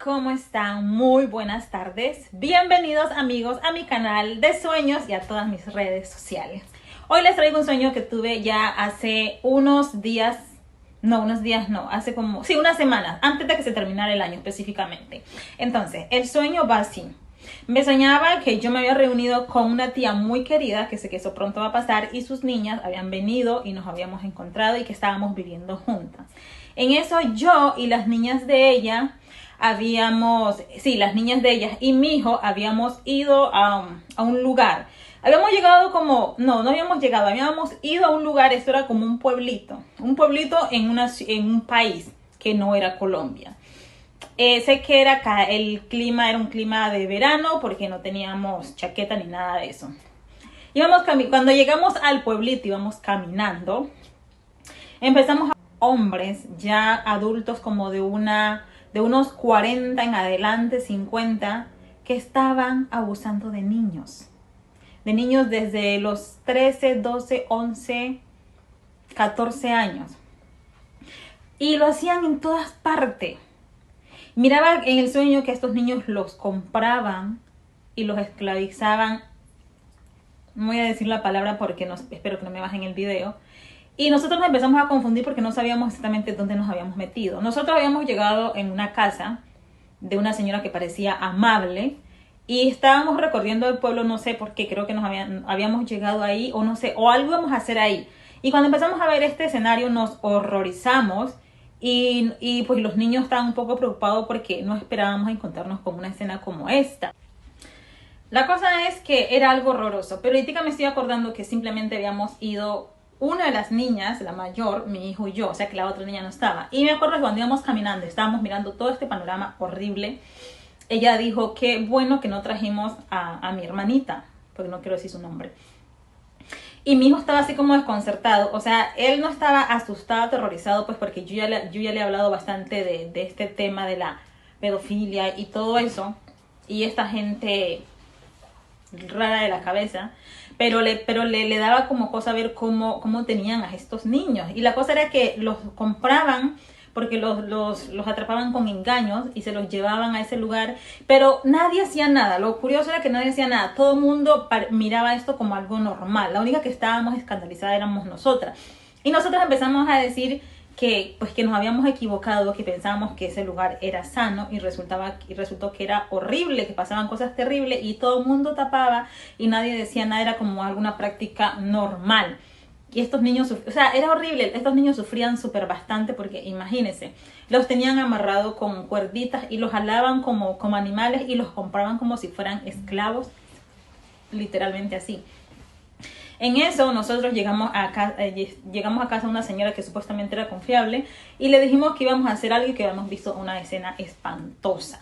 ¿cómo están? Muy buenas tardes. Bienvenidos amigos a mi canal de sueños y a todas mis redes sociales. Hoy les traigo un sueño que tuve ya hace unos días, hace como, una semana, antes de que se terminara el año específicamente. Entonces, el sueño va así. Me soñaba que yo me había reunido con una tía muy querida, que sé que eso pronto va a pasar, y sus niñas habían venido y nos habíamos encontrado y que estábamos viviendo juntas. En eso yo y las niñas de ella las niñas de ellas y mi hijo habíamos ido a un lugar. Habíamos llegado habíamos ido a un lugar, esto era como un pueblito en un país que no era Colombia. Sé que el clima era un clima de verano porque no teníamos chaqueta ni nada de eso. Cuando llegamos al pueblito íbamos caminando, empezamos a hombres ya adultos como de unos 40 en adelante, 50, que estaban abusando de niños desde los 13, 12, 11, 14 años. Y lo hacían en todas partes. Miraba en el sueño que estos niños los compraban y los esclavizaban. No voy a decir la palabra porque espero que no me bajen el video. Y nosotros nos empezamos a confundir porque no sabíamos exactamente dónde nos habíamos metido. Nosotros habíamos llegado en una casa de una señora que parecía amable y estábamos recorriendo el pueblo, no sé por qué, creo que habíamos llegado ahí o no sé, o algo íbamos a hacer ahí. Y cuando empezamos a ver este escenario nos horrorizamos y pues los niños estaban un poco preocupados porque no esperábamos encontrarnos con una escena como esta. La cosa es que era algo horroroso, pero ahorita me estoy acordando que simplemente habíamos ido una de las niñas, la mayor, mi hijo y yo, o sea que la otra niña no estaba. Y me acuerdo que cuando íbamos caminando, estábamos mirando todo este panorama horrible. Ella dijo que bueno que no trajimos a mi hermanita, porque no quiero decir su nombre. Y mi hijo estaba así como desconcertado, o sea, él no estaba asustado, aterrorizado, pues porque yo ya le he hablado bastante de este tema de la pedofilia y todo eso. Y esta gente rara de la cabeza, pero le daba como cosa ver cómo tenían a estos niños. Y la cosa era que los compraban porque los atrapaban con engaños y se los llevaban a ese lugar, pero nadie hacía nada. Lo curioso era que nadie hacía nada, todo el mundo miraba esto como algo normal. La única que estábamos escandalizadas éramos nosotras, y nosotras empezamos a decir que nos habíamos equivocado, que pensábamos que ese lugar era sano y resultó que era horrible, que pasaban cosas terribles y todo el mundo tapaba y nadie decía nada, era como alguna práctica normal. Y estos niños, era horrible, estos niños sufrían súper bastante porque imagínense, los tenían amarrados con cuerditas y los jalaban como animales y los compraban como si fueran esclavos, literalmente así. En eso nosotros llegamos a casa de una señora que supuestamente era confiable y le dijimos que íbamos a hacer algo y que habíamos visto una escena espantosa.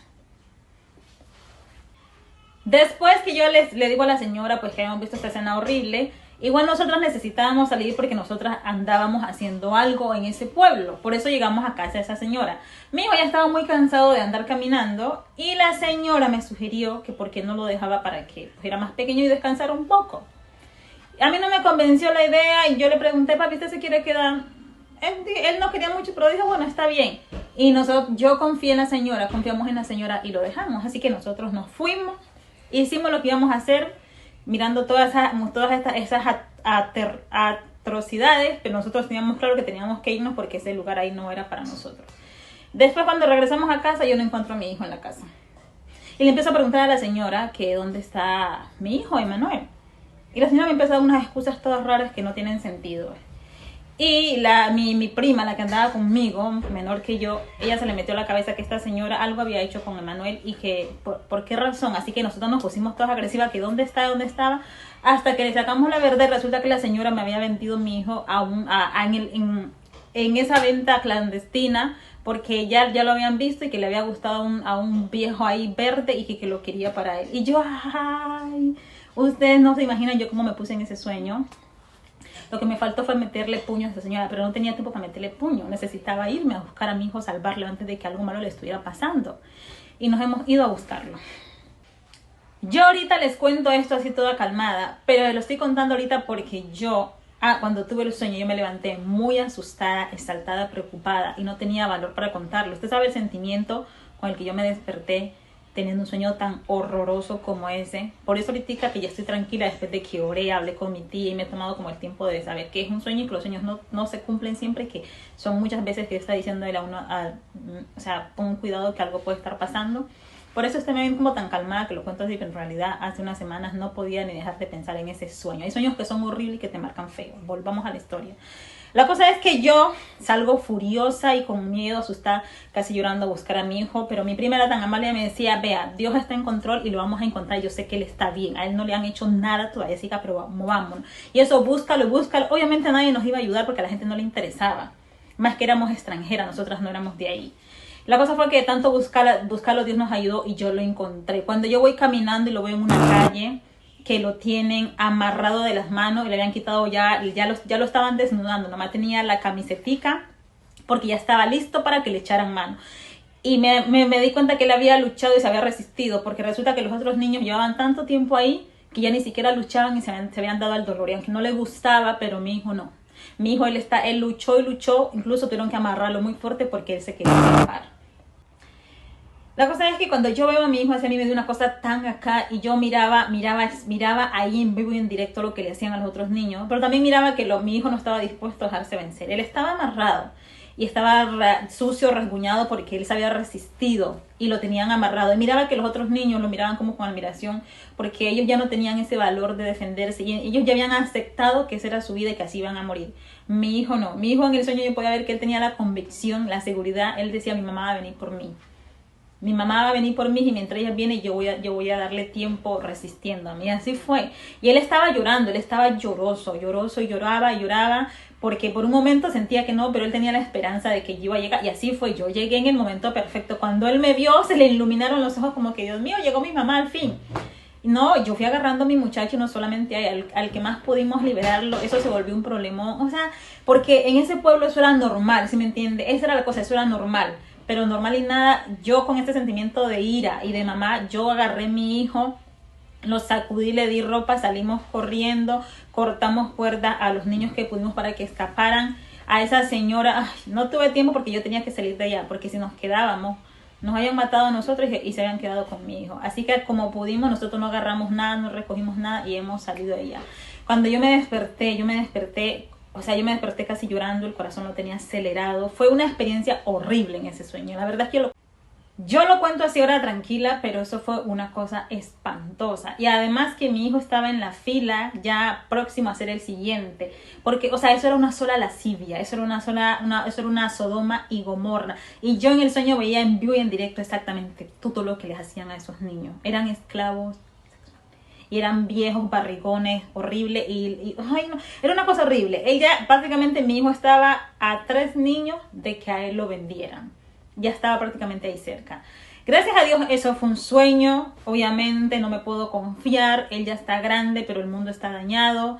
Después que yo le digo a la señora pues que habíamos visto esta escena horrible, igual nosotros necesitábamos salir porque nosotras andábamos haciendo algo en ese pueblo. Por eso llegamos a casa de esa señora. Mi hijo ya estaba muy cansado de andar caminando y la señora me sugirió que por qué no lo dejaba para que fuera más pequeño y descansara un poco. A mí no me convenció la idea y yo le pregunté, papi, ¿usted se quiere quedar? Él no quería mucho, pero dijo, bueno, está bien. Y yo confié en la señora, confiamos en la señora y lo dejamos. Así que nosotros nos fuimos, hicimos lo que íbamos a hacer, mirando todas esas atrocidades, pero nosotros teníamos claro que teníamos que irnos porque ese lugar ahí no era para nosotros. Después cuando regresamos a casa, yo no encuentro a mi hijo en la casa. Y le empiezo a preguntar a la señora que dónde está mi hijo, Emanuel. Y la señora me empezó a dar unas excusas todas raras que no tienen sentido. Y mi prima, la que andaba conmigo, menor que yo, ella se le metió a la cabeza que esta señora algo había hecho con Emanuel y que por qué razón. Así que nosotros nos pusimos todas agresivas, que dónde estaba, hasta que le sacamos la verdad. Resulta que la señora me había vendido mi hijo en esa venta clandestina, porque ya lo habían visto y que le había gustado a un viejo ahí verde y que lo quería para él. Y yo, ay, ustedes no se imaginan yo cómo me puse en ese sueño. Lo que me faltó fue meterle puño a esta señora, pero no tenía tiempo para meterle puño. Necesitaba irme a buscar a mi hijo, salvarlo antes de que algo malo le estuviera pasando. Y nos hemos ido a buscarlo. Yo ahorita les cuento esto así toda calmada, pero lo estoy contando ahorita porque cuando tuve el sueño, yo me levanté muy asustada, exaltada, preocupada y no tenía valor para contarlo. Usted sabe el sentimiento con el que yo me desperté teniendo un sueño tan horroroso como ese. Por eso ahorita que ya estoy tranquila después de que oré, hablé con mi tía y me he tomado como el tiempo de saber que es un sueño y que los sueños no se cumplen siempre, que son muchas veces que está diciéndole a uno, o sea, pon cuidado que algo puede estar pasando. Por eso estoy bien como tan calmada que lo cuento así, pero en realidad hace unas semanas no podía ni dejar de pensar en ese sueño. Hay sueños que son horribles y que te marcan feo. Volvamos a la historia. La cosa es que yo salgo furiosa y con miedo, asustada, casi llorando a buscar a mi hijo, pero mi prima era tan amable y me decía, vea, Dios está en control y lo vamos a encontrar, yo sé que él está bien, a él no le han hecho nada todavía, así que pero vámonos. Y eso, búscalo, obviamente nadie nos iba a ayudar porque a la gente no le interesaba, más que éramos extranjeras, nosotras no éramos de ahí. La cosa fue que tanto buscarlo, Dios nos ayudó y yo lo encontré. Cuando yo voy caminando y lo veo en una calle, que lo tienen amarrado de las manos y le habían quitado ya lo estaban desnudando, nomás tenía la camisetica porque ya estaba listo para que le echaran mano. Y me di cuenta que él había luchado y se había resistido, porque resulta que los otros niños llevaban tanto tiempo ahí que ya ni siquiera luchaban y se habían dado al dolor. Y aunque no le gustaba, pero mi hijo no. Mi hijo, él luchó y luchó, incluso tuvieron que amarrarlo muy fuerte porque él se quería escapar. La cosa es que cuando yo veo a mi hijo, a mí me dio una cosa tan acá y yo miraba ahí en vivo y en directo lo que le hacían a los otros niños, pero también miraba que mi hijo no estaba dispuesto a dejarse vencer. Él estaba amarrado y estaba sucio, rasguñado porque él se había resistido y lo tenían amarrado. Y miraba que los otros niños lo miraban como con admiración porque ellos ya no tenían ese valor de defenderse y ellos ya habían aceptado que esa era su vida y que así iban a morir. Mi hijo no. Mi hijo en el sueño yo podía ver que él tenía la convicción, la seguridad. Él decía, mi mamá va a venir por mí. Mi mamá va a venir por mí y mientras ella viene yo voy a darle tiempo resistiendo a mí. Así fue. Y él estaba llorando, él estaba lloroso y lloraba porque por un momento sentía que no, pero él tenía la esperanza de que yo iba a llegar. Y así fue, yo llegué en el momento perfecto. Cuando él me vio se le iluminaron los ojos como que Dios mío, llegó mi mamá al fin. No, yo fui agarrando a mi muchacho, no solamente al que más pudimos liberarlo, eso se volvió un problema. O sea, porque en ese pueblo eso era normal, ¿sí me entiende? Esa era la cosa, eso era normal. Pero normal y nada, yo con este sentimiento de ira y de mamá, yo agarré a mi hijo, lo sacudí, le di ropa, salimos corriendo, cortamos cuerda a los niños que pudimos para que escaparan. A esa señora, no tuve tiempo porque yo tenía que salir de allá, porque si nos quedábamos, nos habían matado a nosotros y se habían quedado con mi hijo. Así que como pudimos, nosotros no agarramos nada, no recogimos nada y hemos salido de allá. Cuando yo me desperté casi llorando, el corazón lo tenía acelerado. Fue una experiencia horrible en ese sueño. La verdad es que yo lo cuento así ahora tranquila, pero eso fue una cosa espantosa. Y además que mi hijo estaba en la fila ya próximo a ser el siguiente. Porque, o sea, eso era una sola lascivia, eso era una Sodoma y Gomorra. Y yo en el sueño veía en vivo y en directo exactamente todo lo que les hacían a esos niños. Eran esclavos. Y eran viejos, barrigones, horrible ay no, era una cosa horrible. Prácticamente mi hijo estaba a 3 niños de que a él lo vendieran. Ya estaba prácticamente ahí cerca. Gracias a Dios eso fue un sueño. Obviamente no me puedo confiar. Él ya está grande, pero el mundo está dañado.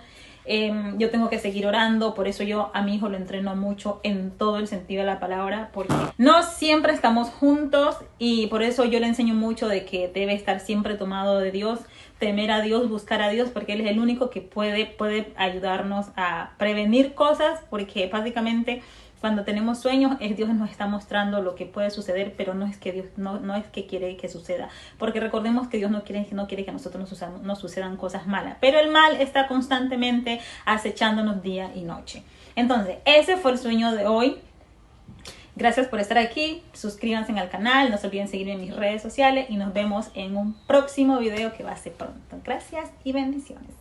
Yo tengo que seguir orando, por eso yo a mi hijo lo entreno mucho en todo el sentido de la palabra, porque no siempre estamos juntos y por eso yo le enseño mucho de que debe estar siempre tomado de Dios, temer a Dios, buscar a Dios, porque Él es el único que puede ayudarnos a prevenir cosas, porque básicamente cuando tenemos sueños, Dios nos está mostrando lo que puede suceder, pero no es que Dios no es que quiere que suceda. Porque recordemos que Dios no quiere que a nosotros nos sucedan cosas malas. Pero el mal está constantemente acechándonos día y noche. Entonces, ese fue el sueño de hoy. Gracias por estar aquí. Suscríbanse al canal. No se olviden seguirme en mis redes sociales. Y nos vemos en un próximo video que va a ser pronto. Gracias y bendiciones.